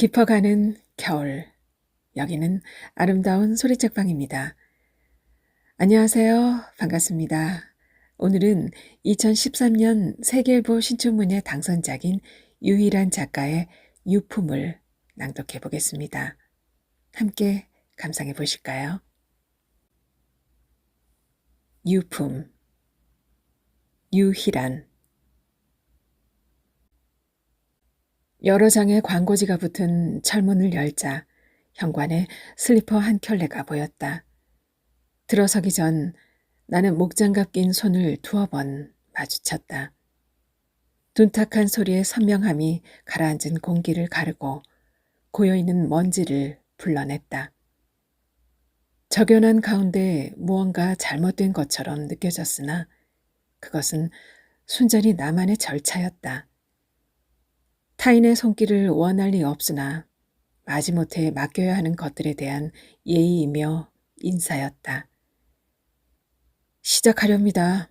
깊어가는 겨울. 여기는 아름다운 소리책방입니다. 안녕하세요. 반갑습니다. 오늘은 2013년 세계일보 신춘문예 당선작인 유일한 작가의 유품을 낭독해 보겠습니다. 함께 감상해 보실까요? 유품. 유희란. 여러 장의 광고지가 붙은 철문을 열자 현관에 슬리퍼 한 켤레가 보였다. 들어서기 전 나는 목장갑 낀 손을 두어 번 마주쳤다. 둔탁한 소리의 선명함이 가라앉은 공기를 가르고 고여있는 먼지를 불러냈다. 적연한 가운데 무언가 잘못된 것처럼 느껴졌으나 그것은 순전히 나만의 절차였다. 타인의 손길을 원할 리 없으나 마지못해 맡겨야 하는 것들에 대한 예의이며 인사였다. 시작하렵니다.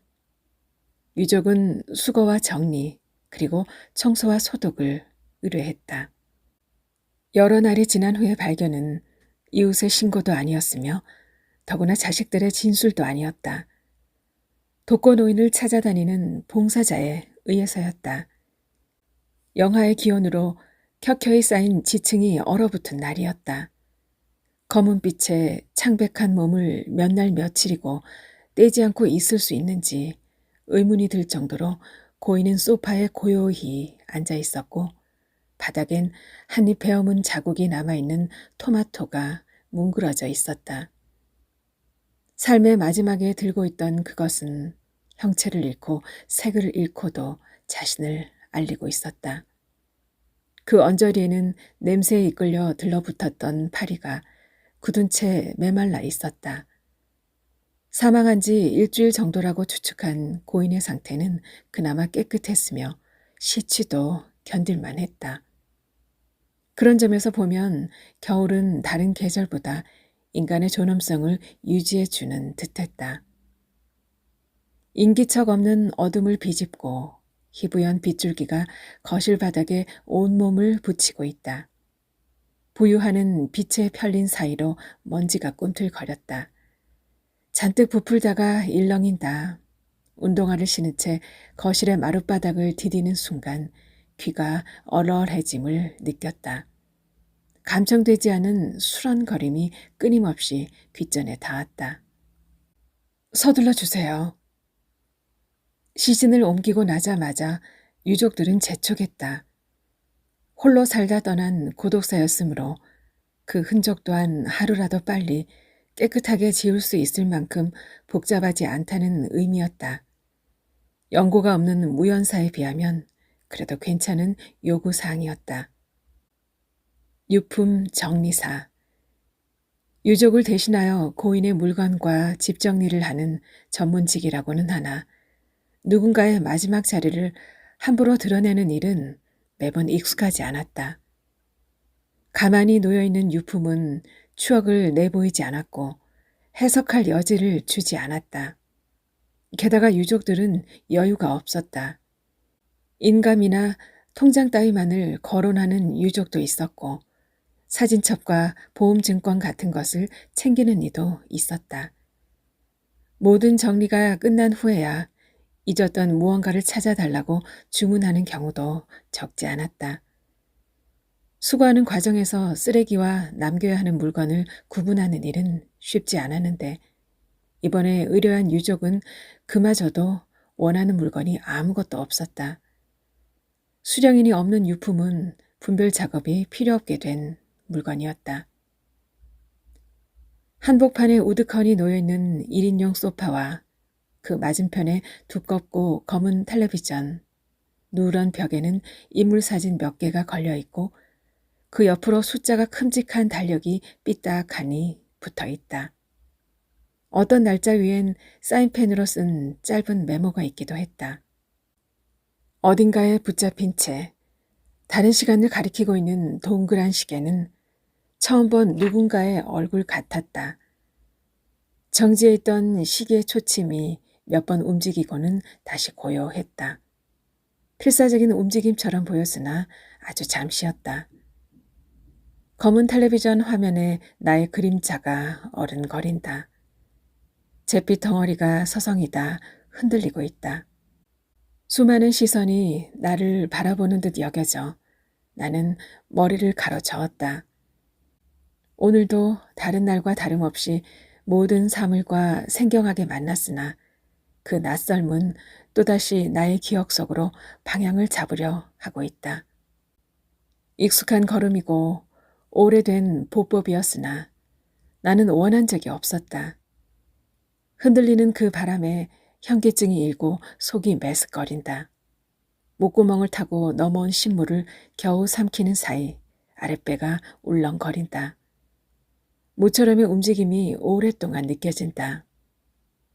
유족은 수거와 정리 그리고 청소와 소독을 의뢰했다. 여러 날이 지난 후의 발견은 이웃의 신고도 아니었으며 더구나 자식들의 진술도 아니었다. 독거노인을 찾아다니는 봉사자에 의해서였다. 영하의 기온으로 켜켜이 쌓인 지층이 얼어붙은 날이었다. 검은 빛에 창백한 몸을 몇 날 며칠이고 떼지 않고 있을 수 있는지 의문이 들 정도로 고인은 소파에 고요히 앉아 있었고 바닥엔 한입 베어문 자국이 남아있는 토마토가 뭉그러져 있었다. 삶의 마지막에 들고 있던 그것은 형체를 잃고 색을 잃고도 자신을 알리고 있었다. 그 언저리에는 냄새에 이끌려 들러붙었던 파리가 굳은 채 메말라 있었다. 사망한 지 일주일 정도라고 추측한 고인의 상태는 그나마 깨끗했으며 시치도 견딜만 했다. 그런 점에서 보면 겨울은 다른 계절보다 인간의 존엄성을 유지해주는 듯했다. 인기척 없는 어둠을 비집고 희부연 빗줄기가 거실 바닥에 온몸을 붙이고 있다. 부유하는 빛에 편린 사이로 먼지가 꿈틀거렸다. 잔뜩 부풀다가 일렁인다. 운동화를 신은 채 거실의 마룻바닥을 디디는 순간 귀가 얼얼해짐을 느꼈다. 감청되지 않은 수런거림이 끊임없이 귓전에 닿았다. 서둘러 주세요. 시신을 옮기고 나자마자 유족들은 재촉했다. 홀로 살다 떠난 고독사였으므로 그 흔적 또한 하루라도 빨리 깨끗하게 지울 수 있을 만큼 복잡하지 않다는 의미였다. 연고가 없는 무연사에 비하면 그래도 괜찮은 요구사항이었다. 유품 정리사. 유족을 대신하여 고인의 물건과 집 정리를 하는 전문직이라고는 하나 누군가의 마지막 자리를 함부로 드러내는 일은 매번 익숙하지 않았다. 가만히 놓여있는 유품은 추억을 내보이지 않았고 해석할 여지를 주지 않았다. 게다가 유족들은 여유가 없었다. 인감이나 통장 따위만을 거론하는 유족도 있었고 사진첩과 보험증권 같은 것을 챙기는 이도 있었다. 모든 정리가 끝난 후에야 잊었던 무언가를 찾아달라고 주문하는 경우도 적지 않았다. 수거하는 과정에서 쓰레기와 남겨야 하는 물건을 구분하는 일은 쉽지 않았는데 이번에 의뢰한 유족은 그마저도 원하는 물건이 아무것도 없었다. 수령인이 없는 유품은 분별 작업이 필요 없게 된 물건이었다. 한복판에 우두커니 놓여있는 1인용 소파와 그 맞은편에 두껍고 검은 텔레비전, 누런 벽에는 인물 사진 몇 개가 걸려있고 그 옆으로 숫자가 큼직한 달력이 삐딱하니 붙어있다. 어떤 날짜 위엔 사인펜으로 쓴 짧은 메모가 있기도 했다. 어딘가에 붙잡힌 채 다른 시간을 가리키고 있는 동그란 시계는 처음 본 누군가의 얼굴 같았다. 정지해 있던 시계의 초침이 몇 번 움직이고는 다시 고요했다. 필사적인 움직임처럼 보였으나 아주 잠시였다. 검은 텔레비전 화면에 나의 그림자가 어른거린다. 잿빛 덩어리가 서성이다 흔들리고 있다. 수많은 시선이 나를 바라보는 듯 여겨져 나는 머리를 가로저었다. 오늘도 다른 날과 다름없이 모든 사물과 생경하게 만났으나 그 낯설문 또다시 나의 기억 속으로 방향을 잡으려 하고 있다. 익숙한 걸음이고 오래된 보법이었으나 나는 원한 적이 없었다. 흔들리는 그 바람에 현기증이 일고 속이 메스꺼린다. 목구멍을 타고 넘어온 신물을 겨우 삼키는 사이 아랫배가 울렁거린다. 모처럼의 움직임이 오랫동안 느껴진다.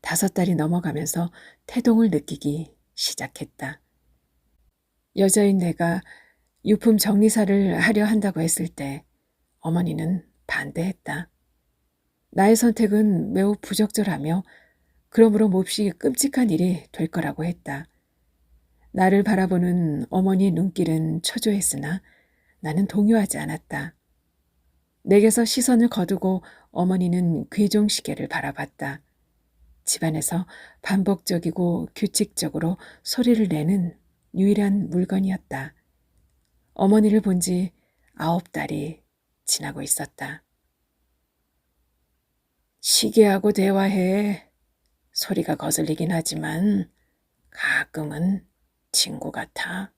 5달이 넘어가면서 태동을 느끼기 시작했다. 여자인 내가 유품 정리사를 하려 한다고 했을 때 어머니는 반대했다. 나의 선택은 매우 부적절하며 그러므로 몹시 끔찍한 일이 될 거라고 했다. 나를 바라보는 어머니의 눈길은 초조했으나 나는 동요하지 않았다. 내게서 시선을 거두고 어머니는 귀종시계를 바라봤다. 집안에서 반복적이고 규칙적으로 소리를 내는 유일한 물건이었다. 어머니를 본 지 9달이 지나고 있었다. 시계하고 대화해. 소리가 거슬리긴 하지만 가끔은 친구 같아.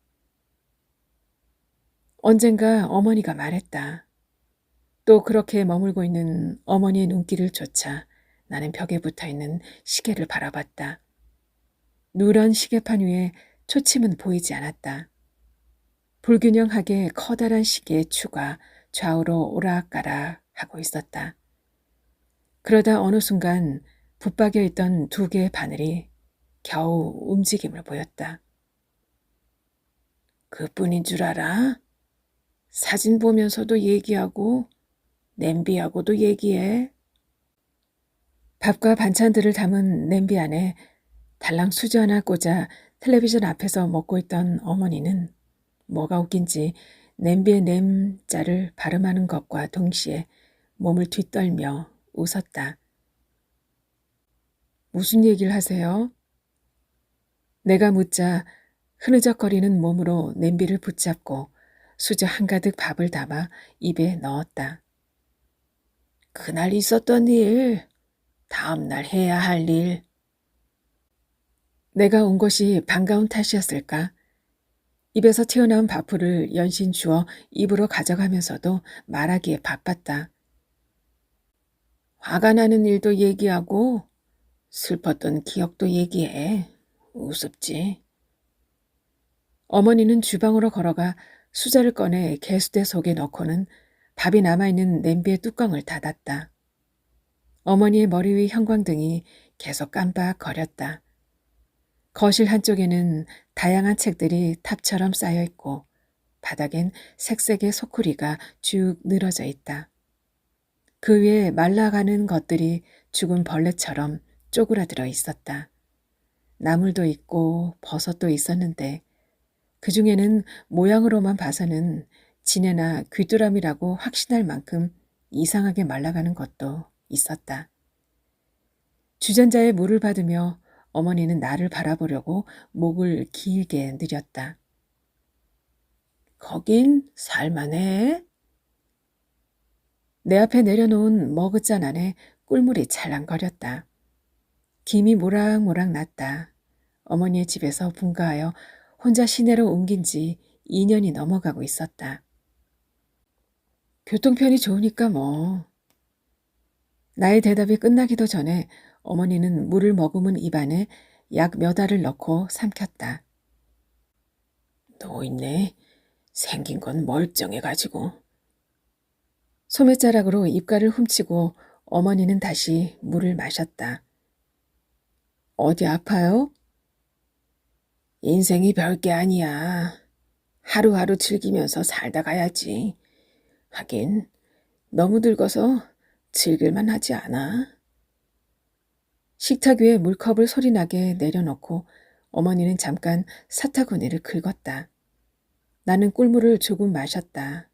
언젠가 어머니가 말했다. 또 그렇게 머물고 있는 어머니의 눈길을 쫓아 나는 벽에 붙어있는 시계를 바라봤다. 누런 시계판 위에 초침은 보이지 않았다. 불균형하게 커다란 시계의 추가 좌우로 오락가락 하고 있었다. 그러다 어느 순간 붙박여 있던 2개의 바늘이 겨우 움직임을 보였다. 그뿐인 줄 알아? 사진 보면서도 얘기하고 냄비하고도 얘기해. 밥과 반찬들을 담은 냄비 안에 달랑 수저 하나 꽂아 텔레비전 앞에서 먹고 있던 어머니는 뭐가 웃긴지 냄비의 냄자를 발음하는 것과 동시에 몸을 뒤떨며 웃었다. 무슨 얘기를 하세요? 내가 묻자 흐느적거리는 몸으로 냄비를 붙잡고 수저 한가득 밥을 담아 입에 넣었다. 그날 있었던 일, 다음날 해야 할 일. 내가 온 것이 반가운 탓이었을까? 입에서 튀어나온 밥풀을 연신 주워 입으로 가져가면서도 말하기에 바빴다. 화가 나는 일도 얘기하고 슬펐던 기억도 얘기해. 우습지. 어머니는 주방으로 걸어가 수저를 꺼내 개수대 속에 넣고는 밥이 남아있는 냄비의 뚜껑을 닫았다. 어머니의 머리 위 형광등이 계속 깜빡거렸다. 거실 한쪽에는 다양한 책들이 탑처럼 쌓여있고 바닥엔 색색의 소쿠리가 쭉 늘어져 있다. 그 위에 말라가는 것들이 죽은 벌레처럼 쪼그라들어 있었다. 나물도 있고 버섯도 있었는데 그 중에는 모양으로만 봐서는 지네나 귀뚜라미라고 확신할 만큼 이상하게 말라가는 것도 있었다. 주전자에 물을 받으며 어머니는 나를 바라보려고 목을 길게 늘였다. 거긴 살만해. 내 앞에 내려놓은 머그잔 안에 꿀물이 찰랑거렸다. 김이 모락모락 났다. 어머니의 집에서 분가하여 혼자 시내로 옮긴 지 2년이 넘어가고 있었다. 교통편이 좋으니까 뭐. 나의 대답이 끝나기도 전에 어머니는 물을 머금은 입안에 약 몇 알을 넣고 삼켰다. 노인네, 생긴 건 멀쩡해가지고. 소매자락으로 입가를 훔치고 어머니는 다시 물을 마셨다. 어디 아파요? 인생이 별게 아니야. 하루하루 즐기면서 살다 가야지. 하긴 너무 늙어서 즐길만 하지 않아. 식탁 위에 물컵을 소리나게 내려놓고 어머니는 잠깐 사타구니를 긁었다. 나는 꿀물을 조금 마셨다.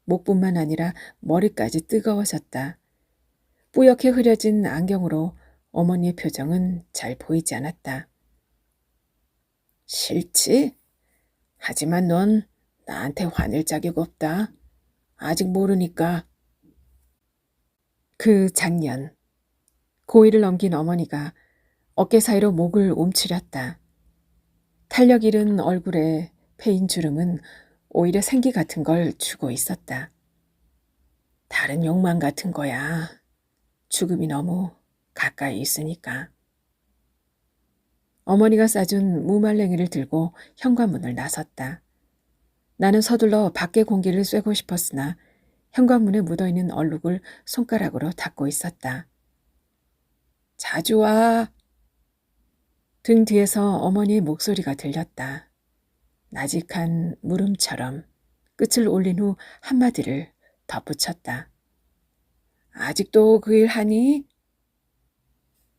목뿐만 아니라 머리까지 뜨거워졌다. 뿌옇게 흐려진 안경으로 어머니의 표정은 잘 보이지 않았다. 싫지? 하지만 넌 나한테 화낼 자격 없다. 아직 모르니까. 그 작년, 고1을 넘긴 어머니가 어깨 사이로 목을 움츠렸다. 탄력 잃은 얼굴에 패인 주름은 오히려 생기 같은 걸 주고 있었다. 다른 욕망 같은 거야. 죽음이 너무 가까이 있으니까. 어머니가 싸준 무말랭이를 들고 현관문을 나섰다. 나는 서둘러 밖의 공기를 쐬고 싶었으나 현관문에 묻어있는 얼룩을 손가락으로 닦고 있었다. 자주 와. 등 뒤에서 어머니의 목소리가 들렸다. 나직한 물음처럼 끝을 올린 후 한마디를 덧붙였다. 아직도 그 일 하니?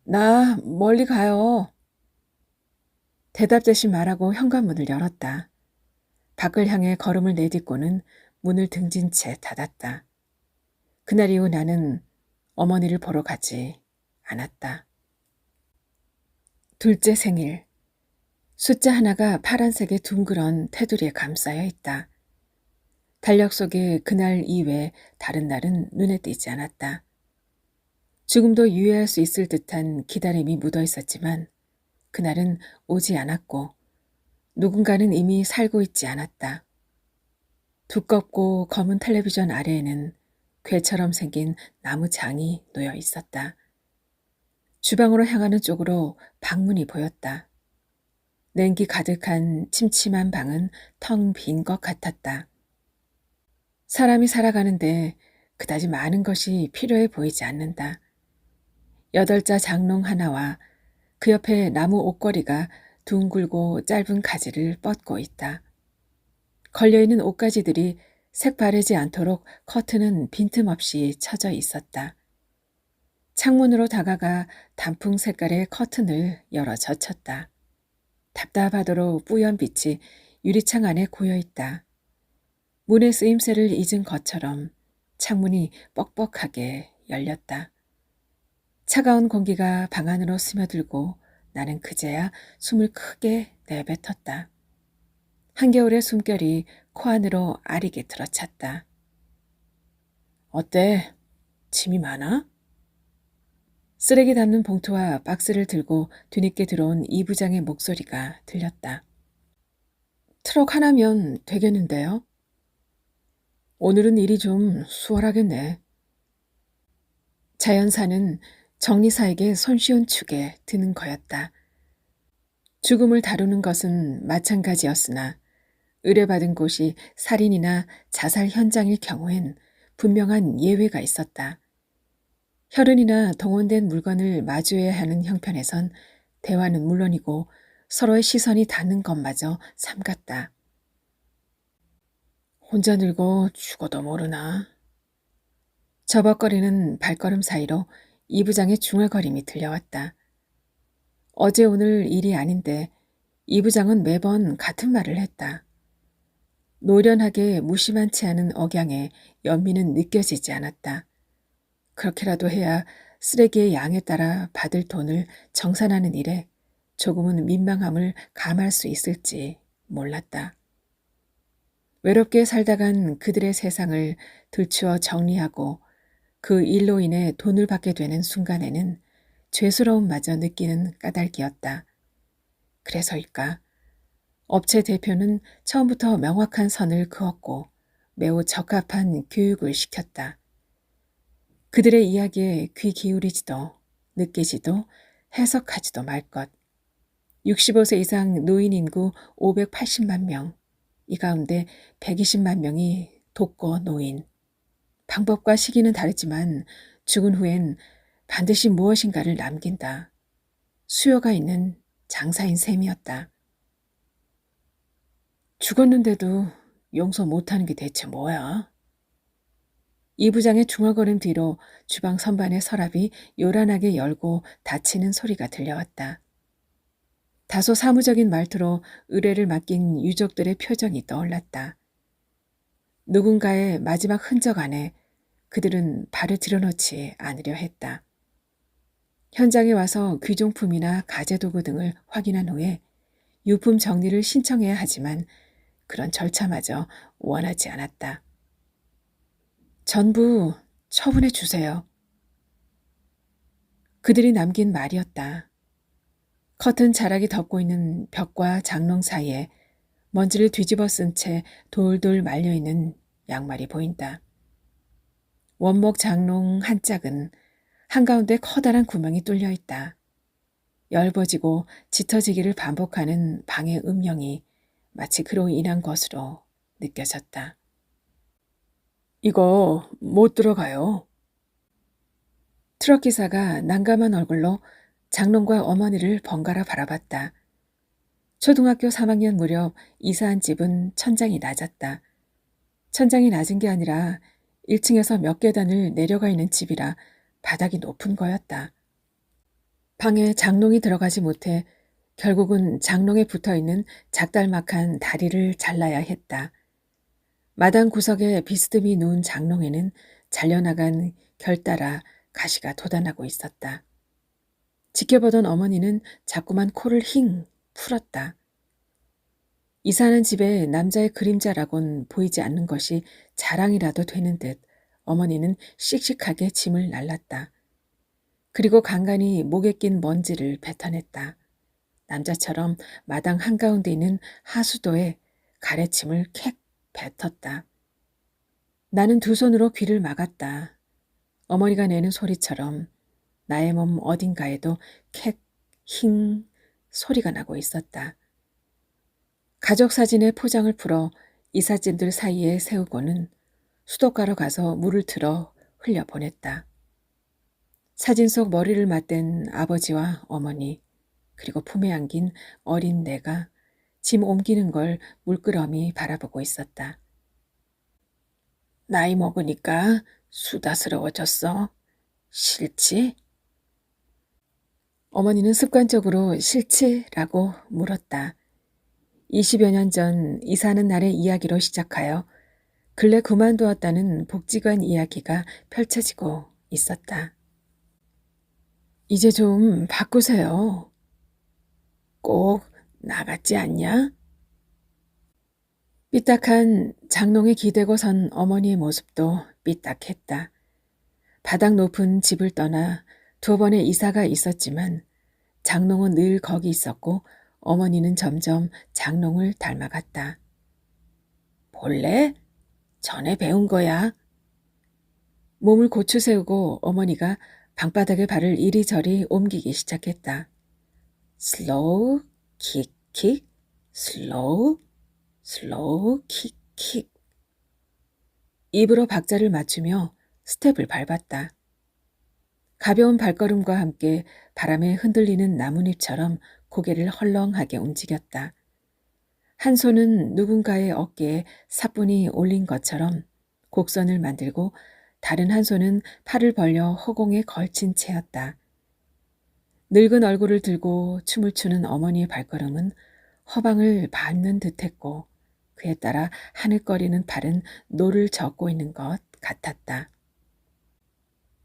나 멀리 가요. 대답 대신 말하고 현관문을 열었다. 밖을 향해 걸음을 내딛고는 문을 등진 채 닫았다. 그날 이후 나는 어머니를 보러 가지 않았다. 둘째 생일. 숫자 하나가 파란색의 둥그런 테두리에 감싸여 있다. 달력 속에 그날 이외 다른 날은 눈에 띄지 않았다. 죽음도 유예할 수 있을 듯한 기다림이 묻어 있었지만 그날은 오지 않았고 누군가는 이미 살고 있지 않았다. 두껍고 검은 텔레비전 아래에는 괴처럼 생긴 나무 장이 놓여 있었다. 주방으로 향하는 쪽으로 방문이 보였다. 냉기 가득한 침침한 방은 텅 빈 것 같았다. 사람이 살아가는데 그다지 많은 것이 필요해 보이지 않는다. 8자 장롱 하나와 그 옆에 나무 옷걸이가 둥글고 짧은 가지를 뻗고 있다. 걸려있는 옷가지들이 색바래지 않도록 커튼은 빈틈없이 쳐져 있었다. 창문으로 다가가 단풍 색깔의 커튼을 열어 젖혔다. 답답하도록 뿌연 빛이 유리창 안에 고여있다. 문의 쓰임새를 잊은 것처럼 창문이 뻑뻑하게 열렸다. 차가운 공기가 방 안으로 스며들고 나는 그제야 숨을 크게 내뱉었다. 한겨울의 숨결이 코 안으로 아리게 들어찼다. 어때? 짐이 많아? 쓰레기 담는 봉투와 박스를 들고 뒤늦게 들어온 이 부장의 목소리가 들렸다. 트럭 하나면 되겠는데요? 오늘은 일이 좀 수월하겠네. 자연사는 정리사에게 손쉬운 축에 드는 거였다. 죽음을 다루는 것은 마찬가지였으나 의뢰받은 곳이 살인이나 자살 현장일 경우엔 분명한 예외가 있었다. 혈흔이나 동원된 물건을 마주해야 하는 형편에선 대화는 물론이고 서로의 시선이 닿는 것마저 삼갔다. 혼자 늙어 죽어도 모르나. 저벅거리는 발걸음 사이로 이 부장의 중얼거림이 들려왔다. 어제 오늘 일이 아닌데 이 부장은 매번 같은 말을 했다. 노련하게 무심한치 않은 억양에 연민은 느껴지지 않았다. 그렇게라도 해야 쓰레기의 양에 따라 받을 돈을 정산하는 일에 조금은 민망함을 감할 수 있을지 몰랐다. 외롭게 살다간 그들의 세상을 들추어 정리하고 그 일로 인해 돈을 받게 되는 순간에는 죄스러움마저 느끼는 까닭이었다. 그래서일까? 업체 대표는 처음부터 명확한 선을 그었고 매우 적합한 교육을 시켰다. 그들의 이야기에 귀 기울이지도 느끼지도 해석하지도 말 것. 65세 이상 노인 인구 580만 명, 이 가운데 120만 명이 독거 노인. 방법과 시기는 다르지만 죽은 후엔 반드시 무엇인가를 남긴다. 수요가 있는 장사인 셈이었다. 죽었는데도 용서 못하는 게 대체 뭐야? 이 부장의 중얼거림 뒤로 주방 선반의 서랍이 요란하게 열고 닫히는 소리가 들려왔다. 다소 사무적인 말투로 의뢰를 맡긴 유족들의 표정이 떠올랐다. 누군가의 마지막 흔적 안에 그들은 발을 들여놓지 않으려 했다. 현장에 와서 귀중품이나 가재도구 등을 확인한 후에 유품 정리를 신청해야 하지만 그런 절차마저 원하지 않았다. 전부 처분해 주세요. 그들이 남긴 말이었다. 커튼 자락이 덮고 있는 벽과 장롱 사이에 먼지를 뒤집어 쓴 채 돌돌 말려있는 양말이 보인다. 원목 장롱 한 짝은 한가운데 커다란 구멍이 뚫려 있다. 엷어지고 짙어지기를 반복하는 방의 음영이 마치 그로 인한 것으로 느껴졌다. 이거 못 들어가요. 트럭 기사가 난감한 얼굴로 장롱과 어머니를 번갈아 바라봤다. 초등학교 3학년 무렵 이사한 집은 천장이 낮았다. 천장이 낮은 게 아니라 1층에서 몇 계단을 내려가 있는 집이라 바닥이 높은 거였다. 방에 장롱이 들어가지 못해 결국은 장롱에 붙어있는 작달막한 다리를 잘라야 했다. 마당 구석에 비스듬히 누운 장롱에는 잘려나간 결따라 가시가 돋아나고 있었다. 지켜보던 어머니는 자꾸만 코를 힝 풀었다. 이사하는 집에 남자의 그림자라곤 보이지 않는 것이 자랑이라도 되는 듯 어머니는 씩씩하게 짐을 날랐다. 그리고 간간히 목에 낀 먼지를 뱉어냈다. 남자처럼 마당 한가운데 있는 하수도에 가래침을 캑 뱉었다. 나는 두 손으로 귀를 막았다. 어머니가 내는 소리처럼 나의 몸 어딘가에도 캑, 힝 소리가 나고 있었다. 가족 사진의 포장을 풀어 이삿짐들 사이에 세우고는 수도가로 가서 물을 틀어 흘려보냈다. 사진 속 머리를 맞댄 아버지와 어머니, 그리고 품에 안긴 어린 내가 짐 옮기는 걸 물끄러미 바라보고 있었다. 나이 먹으니까 수다스러워졌어. 싫지? 어머니는 습관적으로 싫지라고 물었다. 20여 년 전 이사하는 날의 이야기로 시작하여 근래 그만두었다는 복지관 이야기가 펼쳐지고 있었다. 이제 좀 바꾸세요. 꼭 나같지 않냐? 삐딱한 장롱에 기대고 선 어머니의 모습도 삐딱했다. 바닥 높은 집을 떠나 2번의 이사가 있었지만 장롱은 늘 거기 있었고 어머니는 점점 장롱을 닮아갔다. 볼래? 전에 배운 거야. 몸을 고추 세우고 어머니가 방바닥에 발을 이리저리 옮기기 시작했다. 슬로우, 킥, 킥, 슬로우, 슬로우, 킥, 킥. 입으로 박자를 맞추며 스텝을 밟았다. 가벼운 발걸음과 함께 바람에 흔들리는 나뭇잎처럼 고개를 헐렁하게 움직였다. 한 손은 누군가의 어깨에 사뿐히 올린 것처럼 곡선을 만들고 다른 한 손은 팔을 벌려 허공에 걸친 채였다. 늙은 얼굴을 들고 춤을 추는 어머니의 발걸음은 허방을 밟는 듯했고 그에 따라 하늘거리는 팔은 노를 젓고 있는 것 같았다.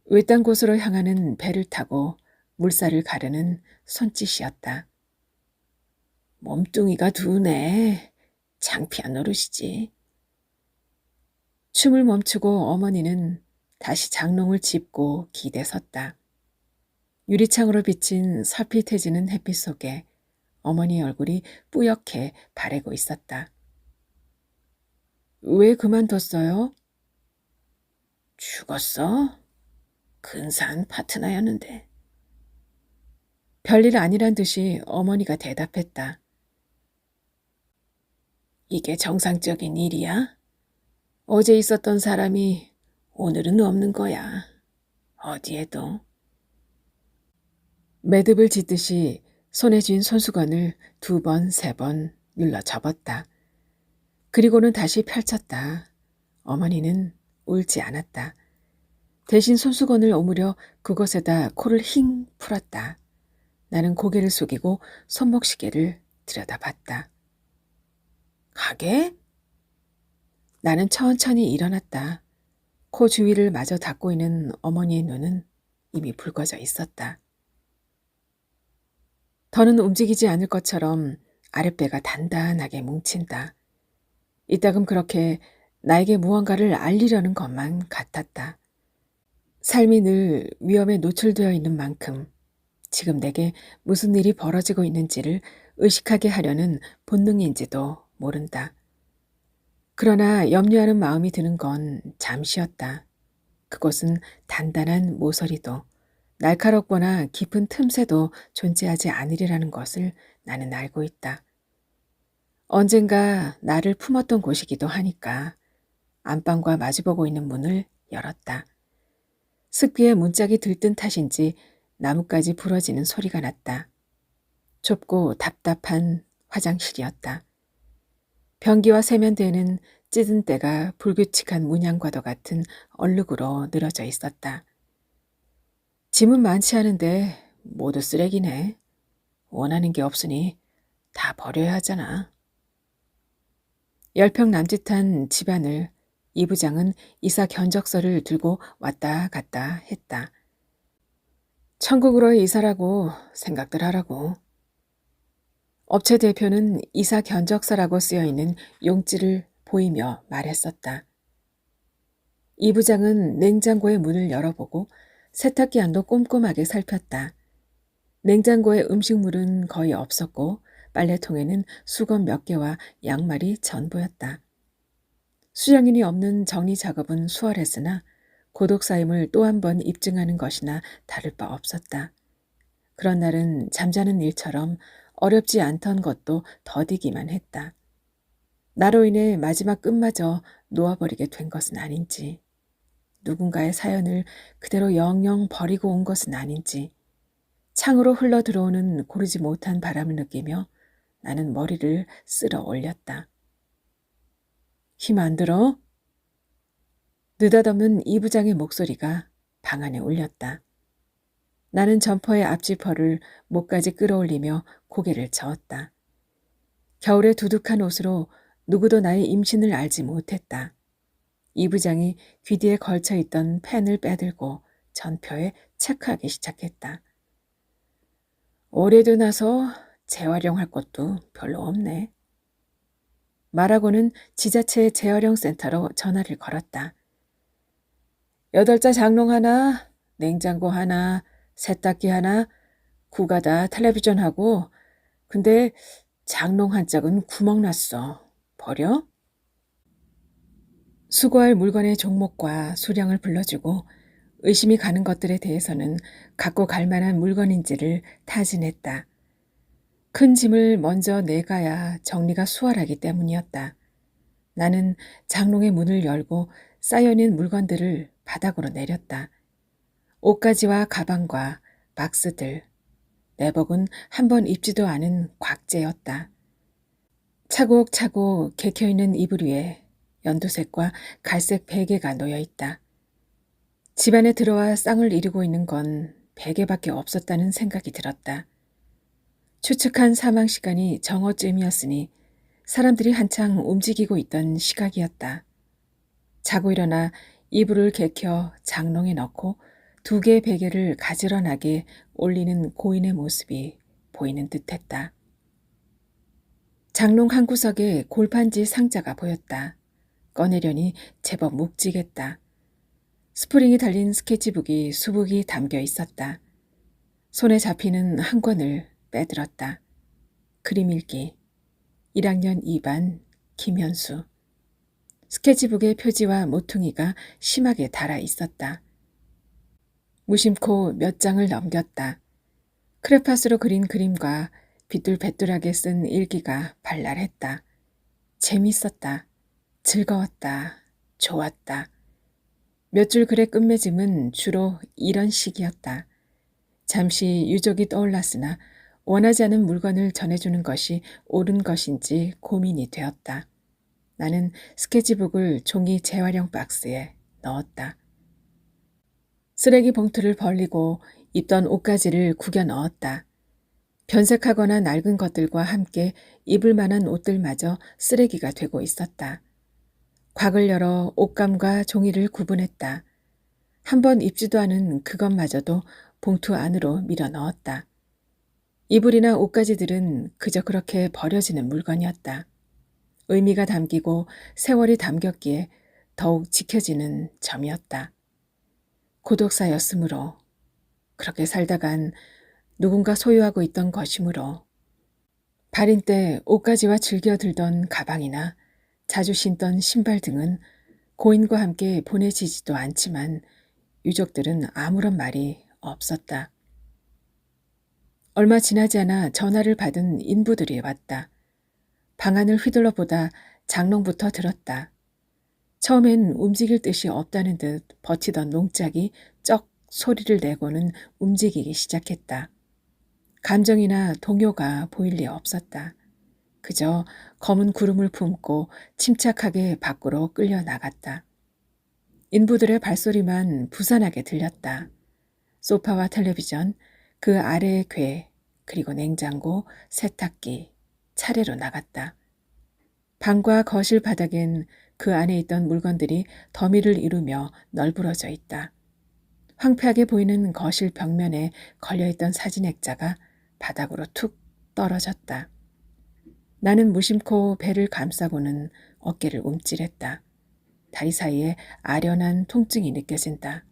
외딴 곳으로 향하는 배를 타고 물살을 가르는 손짓이었다. 몸뚱이가 두네. 창피한 노릇이지. 춤을 멈추고 어머니는 다시 장롱을 짚고 기대섰다. 유리창으로 비친 설핏해지는 햇빛 속에 어머니의 얼굴이 뿌옇게 바래고 있었다. 왜 그만뒀어요? 죽었어? 근사한 파트너였는데. 별일 아니란 듯이 어머니가 대답했다. 이게 정상적인 일이야? 어제 있었던 사람이 오늘은 없는 거야. 어디에도. 매듭을 짓듯이 손에 쥔 손수건을 2번, 3번 눌러 접었다. 그리고는 다시 펼쳤다. 어머니는 울지 않았다. 대신 손수건을 오므려 그곳에다 코를 힝 풀었다. 나는 고개를 숙이고 손목시계를 들여다봤다. 가게? 나는 천천히 일어났다. 코 주위를 마저 닦고 있는 어머니의 눈은 이미 붉어져 있었다. 더는 움직이지 않을 것처럼 아랫배가 단단하게 뭉친다. 이따금 그렇게 나에게 무언가를 알리려는 것만 같았다. 삶이 늘 위험에 노출되어 있는 만큼 지금 내게 무슨 일이 벌어지고 있는지를 의식하게 하려는 본능인지도 모른다. 그러나 염려하는 마음이 드는 건 잠시였다. 그곳은 단단한 모서리도 날카롭거나 깊은 틈새도 존재하지 않으리라는 것을 나는 알고 있다. 언젠가 나를 품었던 곳이기도 하니까 안방과 마주보고 있는 문을 열었다. 습기에 문짝이 들뜬 탓인지 나뭇가지 부러지는 소리가 났다. 좁고 답답한 화장실이었다. 변기와 세면대에는 찌든 때가 불규칙한 문양과도 같은 얼룩으로 늘어져 있었다. 짐은 많지 않은데 모두 쓰레기네. 원하는 게 없으니 다 버려야 하잖아. 10평 남짓한 집안을 이 부장은 이사 견적서를 들고 왔다 갔다 했다. 천국으로의 이사라고 생각들 하라고. 업체 대표는 이사 견적서라고 쓰여있는 용지를 보이며 말했었다. 이 부장은 냉장고의 문을 열어보고 세탁기 안도 꼼꼼하게 살폈다. 냉장고에 음식물은 거의 없었고 빨래통에는 수건 몇 개와 양말이 전부였다. 수령인이 없는 정리 작업은 수월했으나 고독사임을 또 한 번 입증하는 것이나 다를 바 없었다. 그런 날은 잠자는 일처럼 어렵지 않던 것도 더디기만 했다. 나로 인해 마지막 끝마저 놓아버리게 된 것은 아닌지, 누군가의 사연을 그대로 영영 버리고 온 것은 아닌지, 창으로 흘러 들어오는 고르지 못한 바람을 느끼며 나는 머리를 쓸어 올렸다. 힘 안 들어? 느닷없는 이 부장의 목소리가 방 안에 울렸다. 나는 점퍼의 앞지퍼를 목까지 끌어올리며 고개를 저었다. 겨울에 두둑한 옷으로 누구도 나의 임신을 알지 못했다. 이 부장이 귀 뒤에 걸쳐있던 펜을 빼들고 전표에 체크하기 시작했다. 올해도 나서 재활용할 것도 별로 없네. 말하고는 지자체 재활용 센터로 전화를 걸었다. 8자 장롱 하나, 냉장고 하나, 세탁기 하나, 구가다 텔레비전하고, 근데 장롱 한 짝은 구멍 났어. 버려? 수거할 물건의 종목과 수량을 불러주고 의심이 가는 것들에 대해서는 갖고 갈 만한 물건인지를 타진했다. 큰 짐을 먼저 내가야 정리가 수월하기 때문이었다. 나는 장롱의 문을 열고 쌓여있는 물건들을 바닥으로 내렸다. 옷가지와 가방과 박스들, 내복은 한 번 입지도 않은 곽재였다. 차곡차곡 개켜있는 이불 위에 연두색과 갈색 베개가 놓여있다. 집안에 들어와 쌍을 이루고 있는 건 베개밖에 없었다는 생각이 들었다. 추측한 사망 시간이 정오쯤이었으니 사람들이 한창 움직이고 있던 시각이었다. 자고 일어나 이불을 개켜 장롱에 넣고 2개의 베개를 가지런하게 올리는 고인의 모습이 보이는 듯했다. 장롱 한 구석에 골판지 상자가 보였다. 꺼내려니 제법 묵직했다. 스프링이 달린 스케치북이 수북이 담겨 있었다. 손에 잡히는 한 권을 빼들었다. 그림 읽기 1학년 2반 김현수. 스케치북의 표지와 모퉁이가 심하게 닳아 있었다. 무심코 몇 장을 넘겼다. 크레파스로 그린 그림과 빗둘배둘하게 쓴 일기가 발랄했다. 재밌었다. 즐거웠다. 좋았다. 몇 줄 글의 끝맺음은 주로 이런 식이었다. 잠시 유족이 떠올랐으나 원하지 않은 물건을 전해주는 것이 옳은 것인지 고민이 되었다. 나는 스케치북을 종이 재활용 박스에 넣었다. 쓰레기 봉투를 벌리고 입던 옷가지를 구겨 넣었다. 변색하거나 낡은 것들과 함께 입을 만한 옷들마저 쓰레기가 되고 있었다. 곽을 열어 옷감과 종이를 구분했다. 한 번 입지도 않은 그것마저도 봉투 안으로 밀어 넣었다. 이불이나 옷가지들은 그저 그렇게 버려지는 물건이었다. 의미가 담기고 세월이 담겼기에 더욱 지켜지는 점이었다. 고독사였으므로, 그렇게 살다간 누군가 소유하고 있던 것이므로, 발인 때 옷가지와 즐겨 들던 가방이나 자주 신던 신발 등은 고인과 함께 보내지지도 않지만 유족들은 아무런 말이 없었다. 얼마 지나지 않아 전화를 받은 인부들이 왔다. 방안을 휘둘러 보다 장롱부터 들었다. 처음엔 움직일 뜻이 없다는 듯 버티던 농짝이 쩍 소리를 내고는 움직이기 시작했다. 감정이나 동요가 보일 리 없었다. 그저 검은 구름을 품고 침착하게 밖으로 끌려 나갔다. 인부들의 발소리만 부산하게 들렸다. 소파와 텔레비전, 그 아래의 궤, 그리고 냉장고, 세탁기, 차례로 나갔다. 방과 거실 바닥엔 그 안에 있던 물건들이 더미를 이루며 널브러져 있다. 황폐하게 보이는 거실 벽면에 걸려있던 사진 액자가 바닥으로 툭 떨어졌다. 나는 무심코 배를 감싸고는 어깨를 움찔했다. 다리 사이에 아련한 통증이 느껴진다.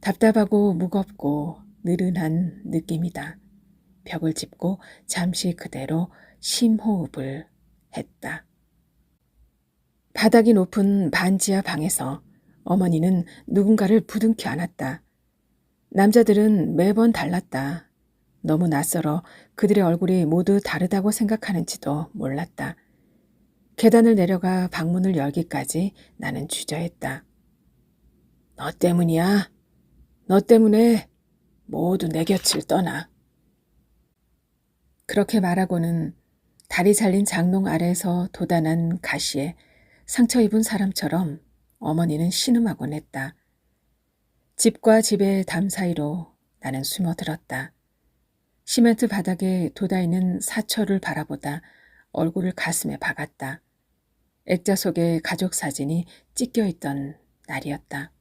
답답하고 무겁고 느른한 느낌이다. 벽을 짚고 잠시 그대로 심호흡을 했다. 바닥이 높은 반지하 방에서 어머니는 누군가를 부둥켜 안았다. 남자들은 매번 달랐다. 너무 낯설어 그들의 얼굴이 모두 다르다고 생각하는지도 몰랐다. 계단을 내려가 방문을 열기까지 나는 주저했다. 너 때문이야. 너 때문에 모두 내 곁을 떠나. 그렇게 말하고는 다리 잘린 장롱 아래에서 돋아난 가시에 상처 입은 사람처럼 어머니는 신음하곤 했다. 집과 집의 담 사이로 나는 숨어들었다. 시멘트 바닥에 돋아있는 사철을 바라보다 얼굴을 가슴에 박았다. 액자 속에 가족 사진이 찢겨있던 날이었다.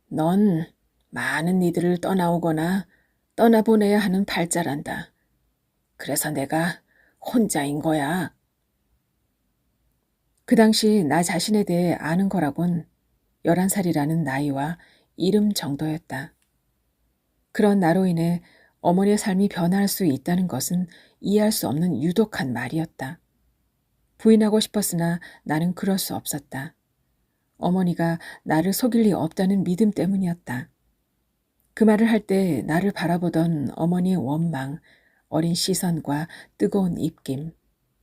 넌 많은 이들을 떠나오거나 떠나보내야 하는 팔자란다. 그래서 내가 혼자인 거야. 그 당시 나 자신에 대해 아는 거라곤 11살이라는 나이와 이름 정도였다. 그런 나로 인해 어머니의 삶이 변화할 수 있다는 것은 이해할 수 없는 유독한 말이었다. 부인하고 싶었으나 나는 그럴 수 없었다. 어머니가 나를 속일 리 없다는 믿음 때문이었다. 그 말을 할 때 나를 바라보던 어머니의 원망, 어린 시선과 뜨거운 입김,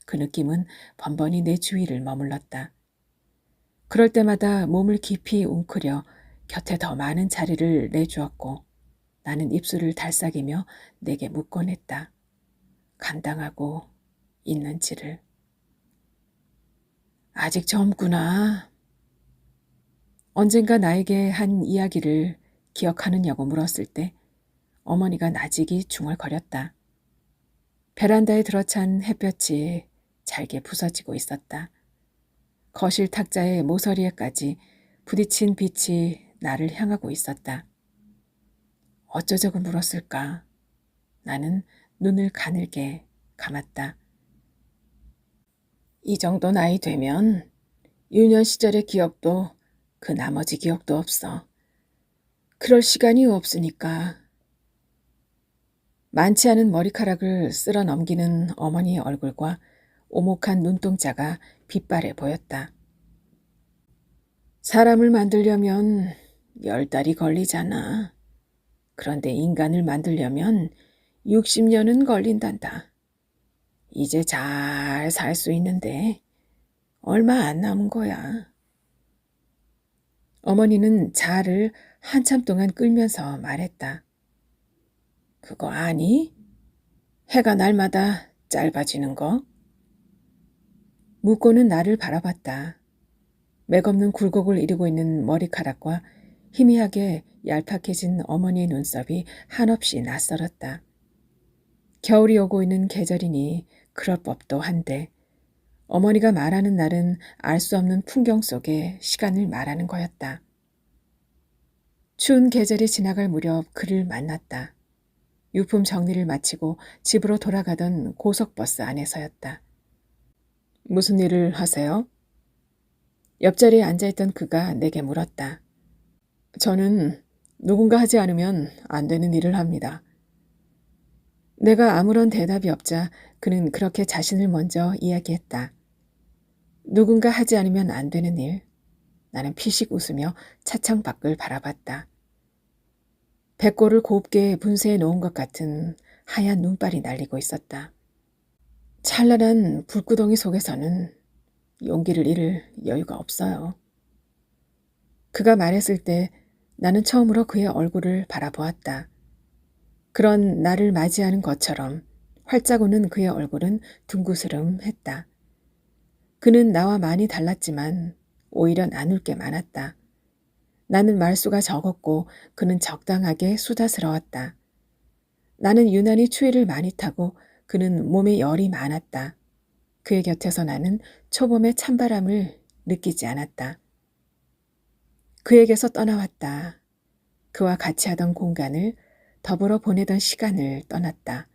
그 느낌은 번번이 내 주위를 머물렀다. 그럴 때마다 몸을 깊이 웅크려 곁에 더 많은 자리를 내주었고 나는 입술을 달싹이며 내게 묻곤 했다. 감당하고 있는지를. 아직 젊구나. 언젠가 나에게 한 이야기를 기억하느냐고 물었을 때 어머니가 나직이 중얼거렸다. 베란다에 들어찬 햇볕이 잘게 부서지고 있었다. 거실 탁자의 모서리에까지 부딪힌 빛이 나를 향하고 있었다. 어쩌자고 물었을까? 나는 눈을 가늘게 감았다. 이 정도 나이 되면 유년 시절의 기억도 그 나머지 기억도 없어. 그럴 시간이 없으니까. 많지 않은 머리카락을 쓸어 넘기는 어머니의 얼굴과 오목한 눈동자가 빛바래 보였다. 사람을 만들려면 10달이 걸리잖아. 그런데 인간을 만들려면 60년은 걸린단다. 이제 잘 살 수 있는데 얼마 안 남은 거야. 어머니는 자를 한참 동안 끌면서 말했다. 그거 아니? 해가 날마다 짧아지는 거? 묻고는 나를 바라봤다. 맥없는 굴곡을 이루고 있는 머리카락과 희미하게 얄팍해진 어머니의 눈썹이 한없이 낯설었다. 겨울이 오고 있는 계절이니 그럴 법도 한데 어머니가 말하는 날은 알 수 없는 풍경 속에 시간을 말하는 거였다. 추운 계절이 지나갈 무렵 그를 만났다. 유품 정리를 마치고 집으로 돌아가던 고속버스 안에서였다. 무슨 일을 하세요? 옆자리에 앉아있던 그가 내게 물었다. 저는 누군가 하지 않으면 안 되는 일을 합니다. 내가 아무런 대답이 없자 그는 그렇게 자신을 먼저 이야기했다. 누군가 하지 않으면 안 되는 일. 나는 피식 웃으며 차창 밖을 바라봤다. 백골을 곱게 분쇄해 놓은 것 같은 하얀 눈발이 날리고 있었다. 찬란한 불구덩이 속에서는 용기를 잃을 여유가 없어요. 그가 말했을 때 나는 처음으로 그의 얼굴을 바라보았다. 그런 나를 맞이하는 것처럼 활짝 웃는 그의 얼굴은 둥그스름했다. 그는 나와 많이 달랐지만 오히려 나눌 게 많았다. 나는 말수가 적었고 그는 적당하게 수다스러웠다. 나는 유난히 추위를 많이 타고 그는 몸에 열이 많았다. 그의 곁에서 나는 초봄의 찬바람을 느끼지 않았다. 그에게서 떠나왔다. 그와 같이 하던 공간을, 더불어 보내던 시간을 떠났다.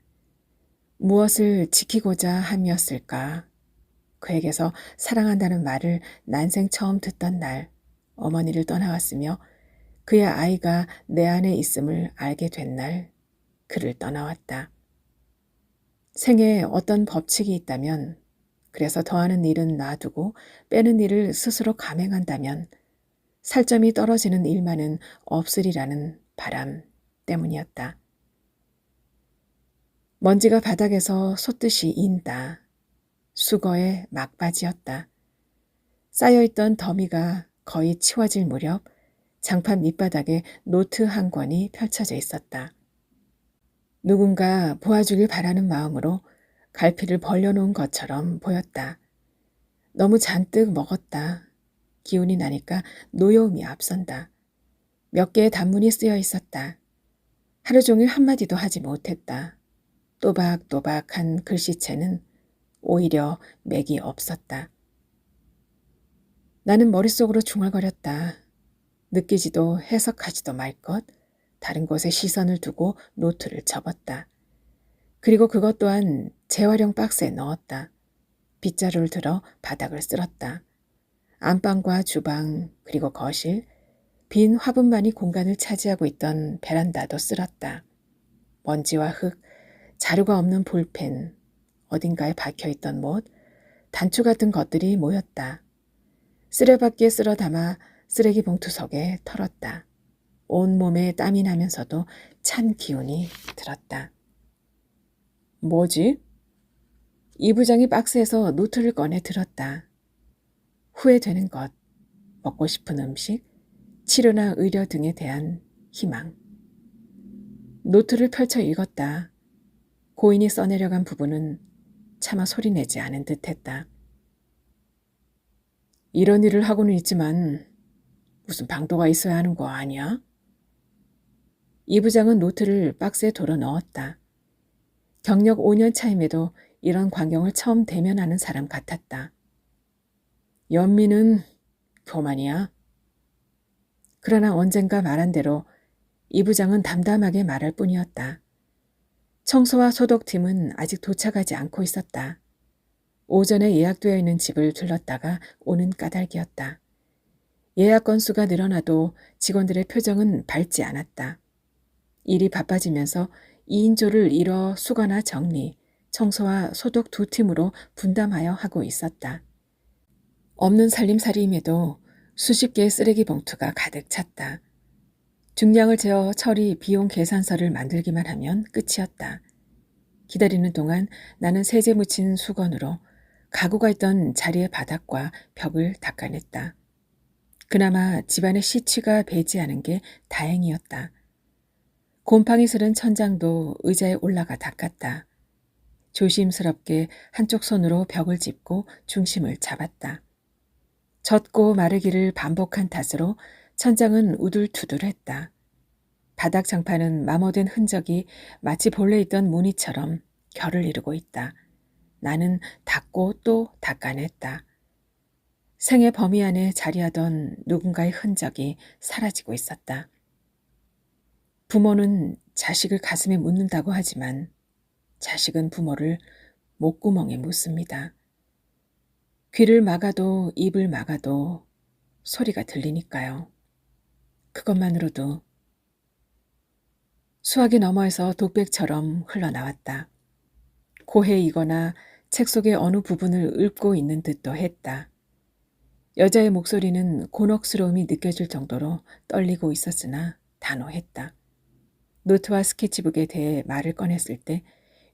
무엇을 지키고자 함이었을까? 그에게서 사랑한다는 말을 난생 처음 듣던 날, 어머니를 떠나왔으며 그의 아이가 내 안에 있음을 알게 된 날, 그를 떠나왔다. 생에 어떤 법칙이 있다면, 그래서 더하는 일은 놔두고 빼는 일을 스스로 감행한다면 살점이 떨어지는 일만은 없으리라는 바람 때문이었다. 먼지가 바닥에서 솟듯이 인다. 수거의 막바지였다. 쌓여있던 더미가 거의 치워질 무렵 장판 밑바닥에 노트 한 권이 펼쳐져 있었다. 누군가 보아주길 바라는 마음으로 갈피를 벌려놓은 것처럼 보였다. 너무 잔뜩 먹었다. 기운이 나니까 노여움이 앞선다. 몇 개의 단문이 쓰여 있었다. 하루 종일 한마디도 하지 못했다. 또박또박한 글씨체는 오히려 맥이 없었다. 나는 머릿속으로 중얼거렸다. 느끼지도 해석하지도 말 것, 다른 곳에 시선을 두고 노트를 접었다. 그리고 그것 또한 재활용 박스에 넣었다. 빗자루를 들어 바닥을 쓸었다. 안방과 주방, 그리고 거실, 빈 화분만이 공간을 차지하고 있던 베란다도 쓸었다. 먼지와 흙, 자루가 없는 볼펜, 어딘가에 박혀있던 못, 단추 같은 것들이 모였다. 쓰레받기에 쓸어 담아 쓰레기 봉투 속에 털었다. 온몸에 땀이 나면서도 찬 기운이 들었다. 뭐지? 이 부장이 박스에서 노트를 꺼내 들었다. 후회되는 것, 먹고 싶은 음식, 치료나 의료 등에 대한 희망. 노트를 펼쳐 읽었다. 고인이 써내려간 부분은 차마 소리내지 않은 듯했다. 이런 일을 하고는 있지만 무슨 방도가 있어야 하는 거 아니야? 이 부장은 노트를 박스에 돌어 넣었다. 경력 5년 차임에도 이런 광경을 처음 대면하는 사람 같았다. 연민은 교만이야. 그러나 언젠가 말한 대로 이 부장은 담담하게 말할 뿐이었다. 청소와 소독팀은 아직 도착하지 않고 있었다. 오전에 예약되어 있는 집을 들렀다가 오는 까닭이었다. 예약 건수가 늘어나도 직원들의 표정은 밝지 않았다. 일이 바빠지면서 2인조를 이뤄 수거나 정리, 청소와 소독 두 팀으로 분담하여 하고 있었다. 없는 살림살이임에도 수십 개의 쓰레기 봉투가 가득 찼다. 중량을 재어 처리 비용 계산서를 만들기만 하면 끝이었다. 기다리는 동안 나는 세제 묻힌 수건으로 가구가 있던 자리의 바닥과 벽을 닦아냈다. 그나마 집안의 시취가 배지 않은 게 다행이었다. 곰팡이 스른 천장도 의자에 올라가 닦았다. 조심스럽게 한쪽 손으로 벽을 짚고 중심을 잡았다. 젖고 마르기를 반복한 탓으로 천장은 우둘투둘했다. 바닥 장판은 마모된 흔적이 마치 본래 있던 무늬처럼 결을 이루고 있다. 나는 닦고 또 닦아냈다. 생의 범위 안에 자리하던 누군가의 흔적이 사라지고 있었다. 부모는 자식을 가슴에 묻는다고 하지만 자식은 부모를 목구멍에 묻습니다. 귀를 막아도 입을 막아도 소리가 들리니까요. 그것만으로도 수화기 너머에서 독백처럼 흘러나왔다. 고해이거나 책 속의 어느 부분을 읊고 있는 듯도 했다. 여자의 목소리는 곤혹스러움이 느껴질 정도로 떨리고 있었으나 단호했다. 노트와 스케치북에 대해 말을 꺼냈을 때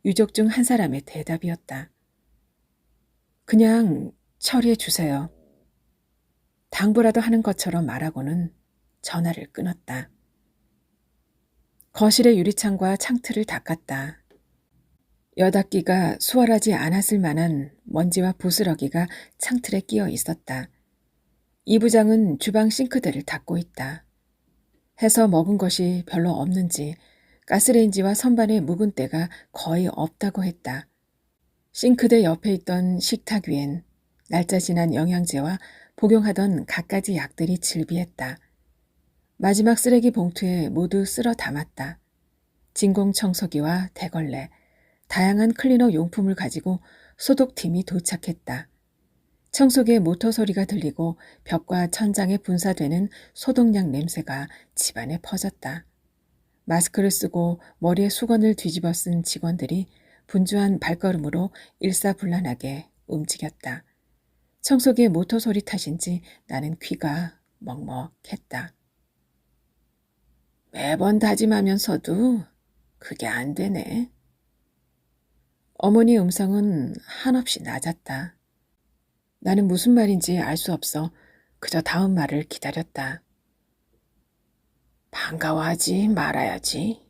유족 중 한 사람의 대답이었다. 그냥 처리해 주세요. 당부라도 하는 것처럼 말하고는 전화를 끊었다. 거실의 유리창과 창틀을 닦았다. 여닫기가 수월하지 않았을 만한 먼지와 부스러기가 창틀에 끼어 있었다. 이 부장은 주방 싱크대를 닦고 있다. 해서 먹은 것이 별로 없는지 가스레인지와 선반에 묵은 때가 거의 없다고 했다. 싱크대 옆에 있던 식탁 위엔 날짜 지난 영양제와 복용하던 갖가지 약들이 즐비했다. 마지막 쓰레기 봉투에 모두 쓸어 담았다. 진공 청소기와 대걸레, 다양한 클리너 용품을 가지고 소독팀이 도착했다. 청소기의 모터 소리가 들리고 벽과 천장에 분사되는 소독약 냄새가 집안에 퍼졌다. 마스크를 쓰고 머리에 수건을 뒤집어 쓴 직원들이 분주한 발걸음으로 일사불란하게 움직였다. 청소기의 모터 소리 탓인지 나는 귀가 먹먹했다. 매번 다짐하면서도 그게 안 되네. 어머니의 음성은 한없이 낮았다. 나는 무슨 말인지 알 수 없어 그저 다음 말을 기다렸다. 반가워하지 말아야지.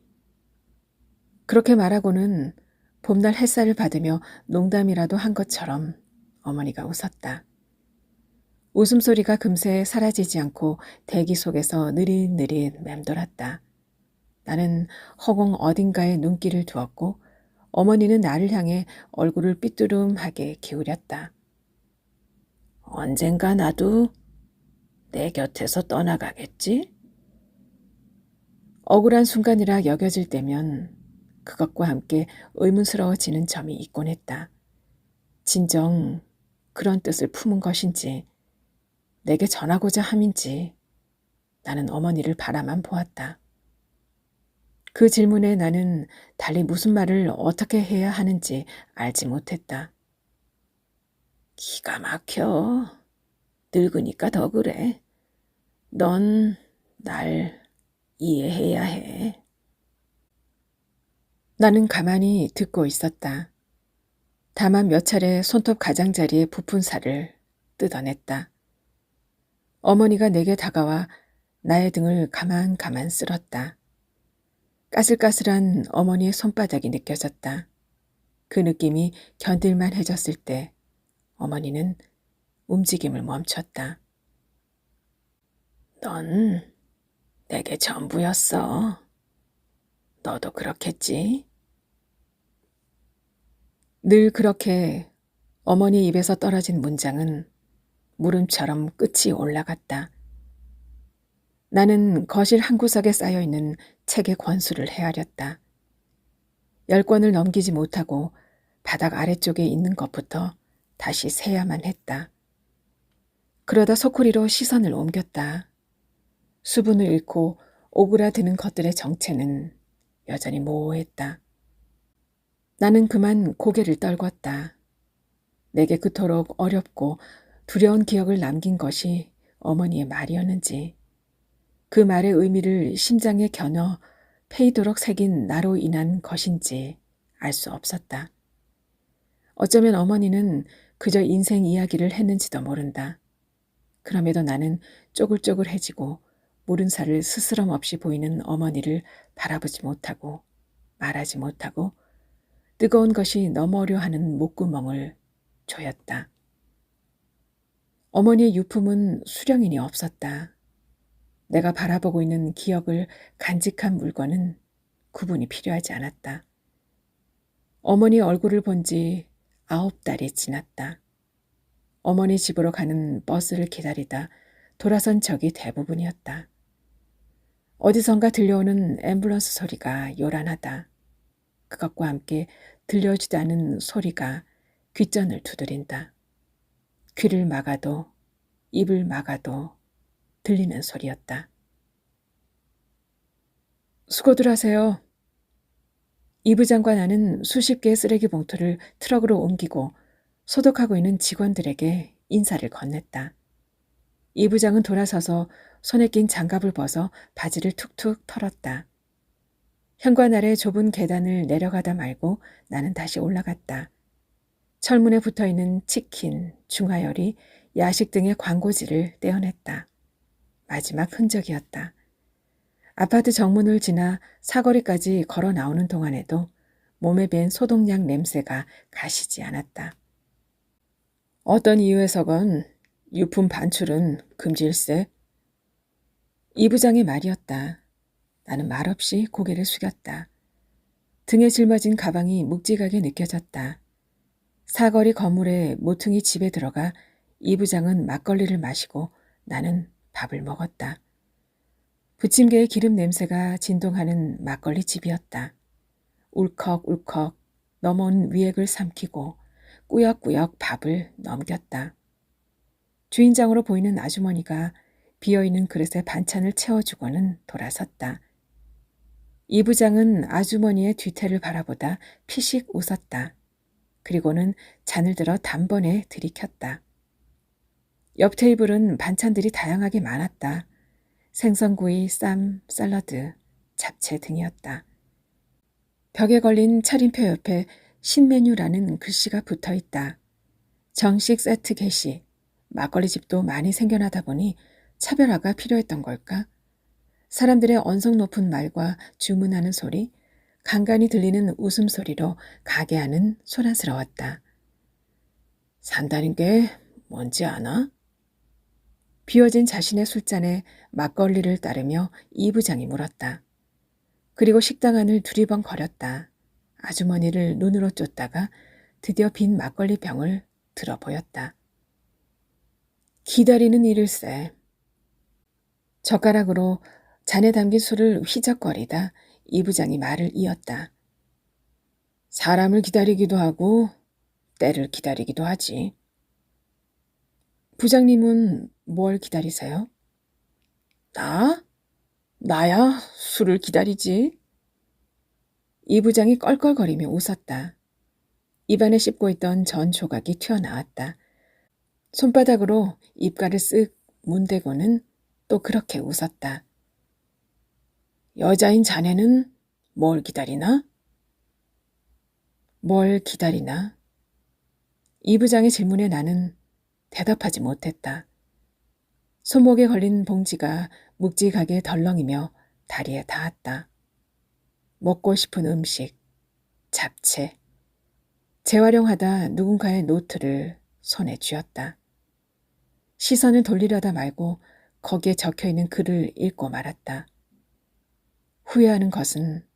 그렇게 말하고는 봄날 햇살을 받으며 농담이라도 한 것처럼 어머니가 웃었다. 웃음소리가 금세 사라지지 않고 대기 속에서 느릿느릿 맴돌았다. 나는 허공 어딘가에 눈길을 두었고 어머니는 나를 향해 얼굴을 삐뚤음하게 기울였다. 언젠가 나도 내 곁에서 떠나가겠지? 억울한 순간이라 여겨질 때면 그것과 함께 의문스러워지는 점이 있곤 했다. 진정 그런 뜻을 품은 것인지 내게 전하고자 함인지 나는 어머니를 바라만 보았다. 그 질문에 나는 달리 무슨 말을 어떻게 해야 하는지 알지 못했다. 기가 막혀. 늙으니까 더 그래. 넌 날 이해해야 해. 나는 가만히 듣고 있었다. 다만 몇 차례 손톱 가장자리에 부푼 살을 뜯어냈다. 어머니가 내게 다가와 나의 등을 가만가만 쓸었다. 까슬까슬한 어머니의 손바닥이 느껴졌다. 그 느낌이 견딜만 해졌을 때 어머니는 움직임을 멈췄다. 넌 내게 전부였어. 너도 그렇겠지? 늘 그렇게 어머니 입에서 떨어진 문장은 물음처럼 끝이 올라갔다. 나는 거실 한 구석에 쌓여있는 책의 권수를 헤아렸다. 10권을 넘기지 못하고 바닥 아래쪽에 있는 것부터 다시 세야만 했다. 그러다 소쿠리로 시선을 옮겼다. 수분을 잃고 오그라드는 것들의 정체는 여전히 모호했다. 나는 그만 고개를 떨궜다. 내게 그토록 어렵고 두려운 기억을 남긴 것이 어머니의 말이었는지 그 말의 의미를 심장에 겨눠 페이도록 새긴 나로 인한 것인지 알 수 없었다. 어쩌면 어머니는 그저 인생 이야기를 했는지도 모른다. 그럼에도 나는 쪼글쪼글해지고 무른 살을 스스럼 없이 보이는 어머니를 바라보지 못하고 말하지 못하고 뜨거운 것이 넘어오려 하는 목구멍을 조였다. 어머니의 유품은 수령인이 없었다. 내가 바라보고 있는 기억을 간직한 물건은 구분이 필요하지 않았다. 어머니 얼굴을 본 지 9달이 지났다. 어머니 집으로 가는 버스를 기다리다 돌아선 적이 대부분이었다. 어디선가 들려오는 앰뷸런스 소리가 요란하다. 그것과 함께 들려오지도 않은 소리가 귓전을 두드린다. 귀를 막아도 입을 막아도 들리는 소리였다. 수고들 하세요. 이 부장과 나는 수십 개의 쓰레기 봉투를 트럭으로 옮기고 소독하고 있는 직원들에게 인사를 건넸다. 이 부장은 돌아서서 손에 낀 장갑을 벗어 바지를 툭툭 털었다. 현관 아래 좁은 계단을 내려가다 말고 나는 다시 올라갔다. 철문에 붙어있는 치킨, 중화요리, 야식 등의 광고지를 떼어냈다. 마지막 흔적이었다. 아파트 정문을 지나 사거리까지 걸어 나오는 동안에도 몸에 밴 소독약 냄새가 가시지 않았다. 어떤 이유에서건 유품 반출은 금지일세. 이 부장의 말이었다. 나는 말없이 고개를 숙였다. 등에 짊어진 가방이 묵직하게 느껴졌다. 사거리 건물의 모퉁이 집에 들어가 이 부장은 막걸리를 마시고 나는 밥을 먹었다. 부침개의 기름 냄새가 진동하는 막걸리 집이었다. 울컥울컥 넘어온 위액을 삼키고 꾸역꾸역 밥을 넘겼다. 주인장으로 보이는 아주머니가 비어있는 그릇에 반찬을 채워주고는 돌아섰다. 이 부장은 아주머니의 뒤태를 바라보다 피식 웃었다. 그리고는 잔을 들어 단번에 들이켰다. 옆 테이블은 반찬들이 다양하게 많았다. 생선구이, 쌈, 샐러드, 잡채 등이었다. 벽에 걸린 차림표 옆에 신메뉴라는 글씨가 붙어있다. 정식 세트 게시, 막걸리집도 많이 생겨나다 보니 차별화가 필요했던 걸까? 사람들의 언성 높은 말과 주문하는 소리, 간간히 들리는 웃음소리로 가게 안은 소란스러웠다. 산다는 게 뭔지 아나? 비워진 자신의 술잔에 막걸리를 따르며 이 부장이 물었다. 그리고 식당 안을 두리번거렸다. 아주머니를 눈으로 쫓다가 드디어 빈 막걸리 병을 들어 보였다. 기다리는 일일세. 젓가락으로 잔에 담긴 술을 휘적거리다 이 부장이 말을 이었다. 사람을 기다리기도 하고 때를 기다리기도 하지. 부장님은 뭘 기다리세요? 나? 나야 술을 기다리지. 이 부장이 껄껄거리며 웃었다. 입안에 씹고 있던 전 조각이 튀어나왔다. 손바닥으로 입가를 쓱 문대고는 또 그렇게 웃었다. 여자인 자네는 뭘 기다리나? 뭘 기다리나? 이 부장의 질문에 나는 대답하지 못했다. 손목에 걸린 봉지가 묵직하게 덜렁이며 다리에 닿았다. 먹고 싶은 음식, 잡채. 재활용하다 누군가의 노트를 손에 쥐었다. 시선을 돌리려다 말고 거기에 적혀있는 글을 읽고 말았다. 후회하는 것은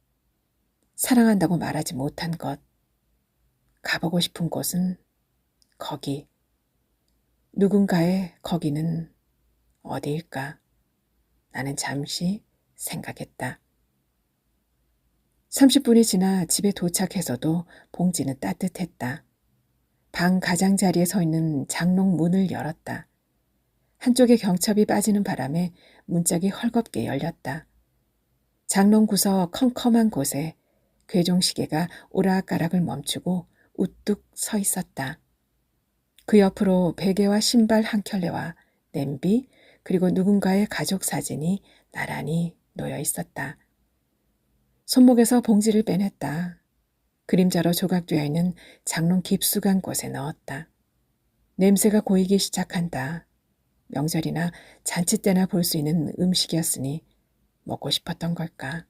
사랑한다고 말하지 못한 것. 가보고 싶은 곳은 거기. 누군가의 거기는 어디일까? 나는 잠시 생각했다. 30분이 지나 집에 도착해서도 봉지는 따뜻했다. 방 가장자리에 서 있는 장롱 문을 열었다. 한쪽에 경첩이 빠지는 바람에 문짝이 헐겁게 열렸다. 장롱 구석 컴컴한 곳에 괴종시계가 오락가락을 멈추고 우뚝 서 있었다. 그 옆으로 베개와 신발 한 켤레와 냄비 그리고 누군가의 가족 사진이 나란히 놓여 있었다. 손목에서 봉지를 빼냈다. 그림자로 조각되어 있는 장롱 깊숙한 곳에 넣었다. 냄새가 고이기 시작한다. 명절이나 잔치 때나 볼 수 있는 음식이었으니 먹고 싶었던 걸까?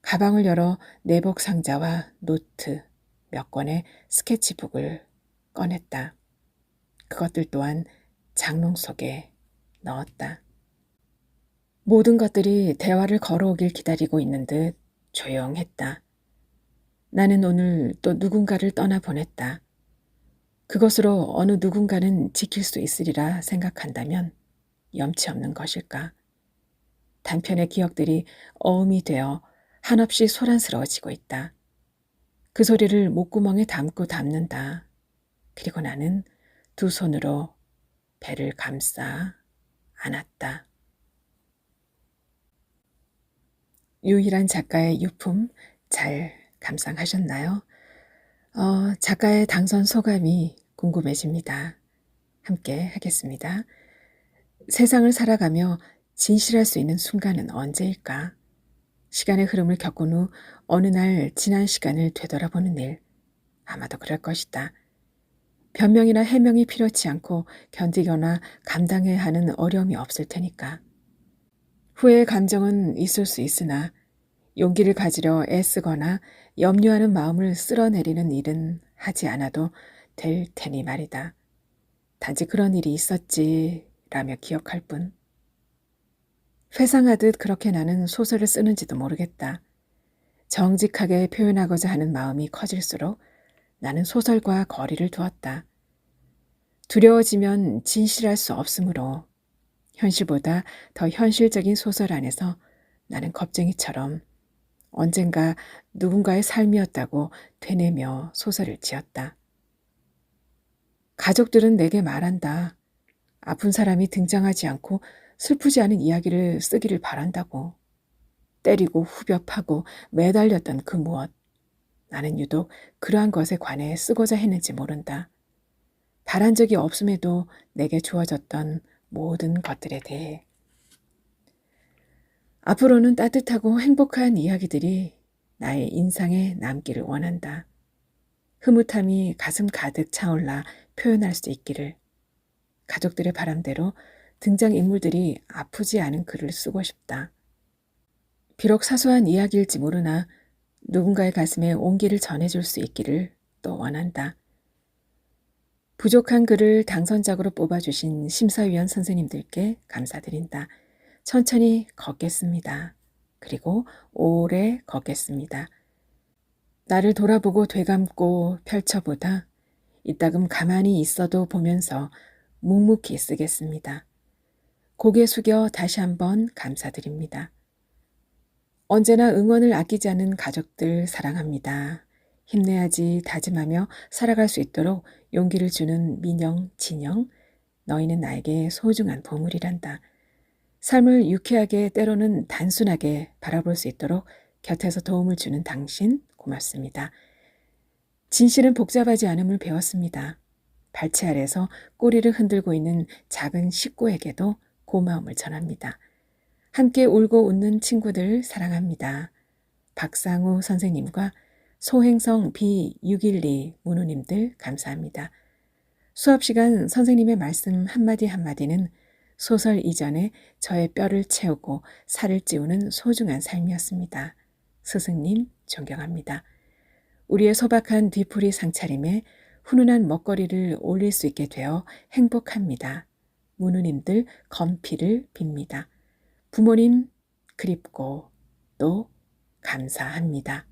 가방을 열어 내복 상자와 노트, 몇 권의 스케치북을 꺼냈다. 그것들 또한 장롱 속에 넣었다. 모든 것들이 대화를 걸어오길 기다리고 있는 듯 조용했다. 나는 오늘 또 누군가를 떠나보냈다. 그것으로 어느 누군가는 지킬 수 있으리라 생각한다면 염치 없는 것일까? 단편의 기억들이 어음이 되어 한없이 소란스러워지고 있다. 그 소리를 목구멍에 담고 담는다. 그리고 나는 두 손으로 배를 감싸 안았다. 유일한 작가의 유품 잘 감상하셨나요? 작가의 당선 소감이 궁금해집니다. 함께 하겠습니다. 세상을 살아가며 진실할 수 있는 순간은 언제일까? 시간의 흐름을 겪은 후 어느 날 지난 시간을 되돌아보는 일, 아마도 그럴 것이다. 변명이나 해명이 필요치 않고 견디거나 감당해야 하는 어려움이 없을 테니까. 후회의 감정은 있을 수 있으나 용기를 가지려 애쓰거나 염려하는 마음을 쓸어내리는 일은 하지 않아도 될 테니 말이다. 단지 그런 일이 있었지라며 기억할 뿐. 회상하듯 그렇게 나는 소설을 쓰는지도 모르겠다. 정직하게 표현하고자 하는 마음이 커질수록 나는 소설과 거리를 두었다. 두려워지면 진실할 수 없으므로 현실보다 더 현실적인 소설 안에서 나는 겁쟁이처럼 언젠가 누군가의 삶이었다고 되뇌며 소설을 지었다. 가족들은 내게 말한다. 아픈 사람이 등장하지 않고 슬프지 않은 이야기를 쓰기를 바란다고. 때리고 후벼 파고 매달렸던 그 무엇. 나는 유독 그러한 것에 관해 쓰고자 했는지 모른다. 바란 적이 없음에도 내게 주어졌던 모든 것들에 대해. 앞으로는 따뜻하고 행복한 이야기들이 나의 인상에 남기를 원한다. 흐뭇함이 가슴 가득 차올라 표현할 수 있기를. 가족들의 바람대로 등장인물들이 아프지 않은 글을 쓰고 싶다. 비록 사소한 이야기일지 모르나 누군가의 가슴에 온기를 전해줄 수 있기를 또 원한다. 부족한 글을 당선작으로 뽑아주신 심사위원 선생님들께 감사드린다. 천천히 걷겠습니다. 그리고 오래 걷겠습니다. 나를 돌아보고 되감고 펼쳐보다 이따금 가만히 있어도 보면서 묵묵히 쓰겠습니다. 고개 숙여 다시 한번 감사드립니다. 언제나 응원을 아끼지 않는 가족들 사랑합니다. 힘내야지 다짐하며 살아갈 수 있도록 용기를 주는 민영, 진영, 너희는 나에게 소중한 보물이란다. 삶을 유쾌하게 때로는 단순하게 바라볼 수 있도록 곁에서 도움을 주는 당신 고맙습니다. 진실은 복잡하지 않음을 배웠습니다. 발치 아래서 꼬리를 흔들고 있는 작은 식구에게도 고마움을 전합니다. 함께 울고 웃는 친구들 사랑합니다. 박상우 선생님과 소행성 B612 문우님들 감사합니다. 수업시간 선생님의 말씀 한마디 한마디는 소설 이전에 저의 뼈를 채우고 살을 찌우는 소중한 삶이었습니다. 스승님 존경합니다. 우리의 소박한 뒤풀이 상차림에 훈훈한 먹거리를 올릴 수 있게 되어 행복합니다. 문우님들 건피를 빕니다. 부모님 그립고 또 감사합니다.